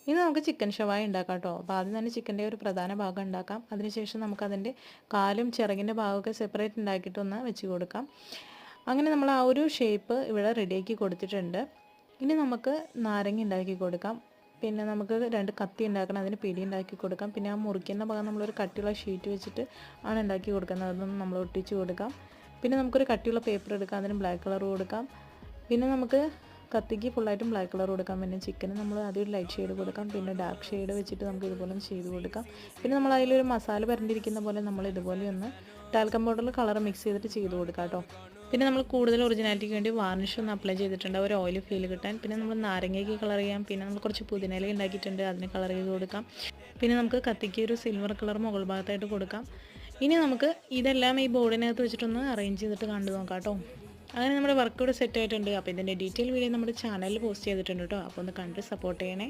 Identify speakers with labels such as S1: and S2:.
S1: ഇനി നമുക്ക് ചിക്കൻ ഷവായ ഉണ്ടാക്കാം കേട്ടോ. അപ്പോൾ ആദ്യം തന്നെ ചിക്കൻ്റെ ഒരു പ്രധാന ഭാഗം ഉണ്ടാക്കാം. അതിനുശേഷം നമുക്കതിൻ്റെ കാലും ചിറകിൻ്റെ ഭാഗമൊക്കെ സെപ്പറേറ്റ് ഉണ്ടാക്കിയിട്ടൊന്ന് വെച്ച് കൊടുക്കാം. അങ്ങനെ നമ്മൾ ആ ഒരു ഷേപ്പ് ഇവിടെ റെഡിയാക്കി കൊടുത്തിട്ടുണ്ട്. ഇനി നമുക്ക് നാരങ്ങ ഉണ്ടാക്കി കൊടുക്കാം. പിന്നെ നമുക്ക് 2 കത്തി ഉണ്ടാക്കണം, അതിന് പിടി ഉണ്ടാക്കി കൊടുക്കാം. പിന്നെ ആ മുറിക്കുന്ന ഭാഗം നമ്മളൊരു കട്ടിയുള്ള ഷീറ്റ് വെച്ചിട്ട് ആണ് ഉണ്ടാക്കി കൊടുക്കുന്നത്. അതൊന്നും നമ്മൾ ഒട്ടിച്ച് കൊടുക്കാം. പിന്നെ നമുക്കൊരു കട്ടിയുള്ള പേപ്പർ എടുക്കാം, അതിന് ബ്ലാക്ക് കളർ കൊടുക്കാം. പിന്നെ നമുക്ക് കത്തിക്ക് ഫുള്ളായിട്ടും ബ്ലാക്ക് കളർ കൊടുക്കാം. പിന്നെ ചിക്കന് നമ്മൾ ആദ്യം ഒരു ലൈറ്റ് ഷെയ്ഡ് കൊടുക്കാം, പിന്നെ ഡാർക്ക് ഷെയ്ഡ് വെച്ചിട്ട് നമുക്ക് ഇതുപോലെ ചെയ്ത് കൊടുക്കാം. പിന്നെ നമ്മൾ അതിലൊരു മസാല പരണ്ടിരിക്കുന്ന പോലെ നമ്മൾ ഇതുപോലെ ഒന്ന് ടാൽക്കം പൗഡറിൽ കളർ മിക്സ് ചെയ്തിട്ട് ചെയ്ത് കൊടുക്കാം കേട്ടോ. പിന്നെ നമ്മൾ കൂടുതൽ ഒറിജിനാലിറ്റിക്ക് വേണ്ടി വാർണിഷ് ഒന്ന് അപ്ലൈ ചെയ്തിട്ടുണ്ട്, ഒരു ഓയിൽ ഫീൽ കിട്ടാൻ. പിന്നെ നമ്മൾ നാരങ്ങയ്ക്ക് കളർ ചെയ്യാം. പിന്നെ നമ്മൾ കുറച്ച് പുതിനയില ഉണ്ടാക്കിയിട്ടുണ്ട്, അതിന് കളർ ചെയ്ത് കൊടുക്കാം. പിന്നെ നമുക്ക് കത്തിക്ക് ഒരു സിൽവർ കളർ മുകൾ ഭാഗത്തായിട്ട് കൊടുക്കാം. ഇനി നമുക്ക് ഇതെല്ലാം ഈ ബോർഡിനകത്ത് വെച്ചിട്ടൊന്ന് അറേഞ്ച് ചെയ്തിട്ട് കണ്ടു നോക്കാം കേട്ടോ. അങ്ങനെ നമ്മുടെ വർക്ക് ഇവിടെ സെറ്റ് ആയിട്ടുണ്ട്. അപ്പോൾ ഇതിൻ്റെ ഡീറ്റെയിൽ വീഡിയോ നമ്മുടെ ചാനലിൽ പോസ്റ്റ് ചെയ്തിട്ടുണ്ട് കേട്ടോ. അപ്പോൾ ഒന്ന് കണ്ട് സപ്പോർട്ട് ചെയ്യണേ.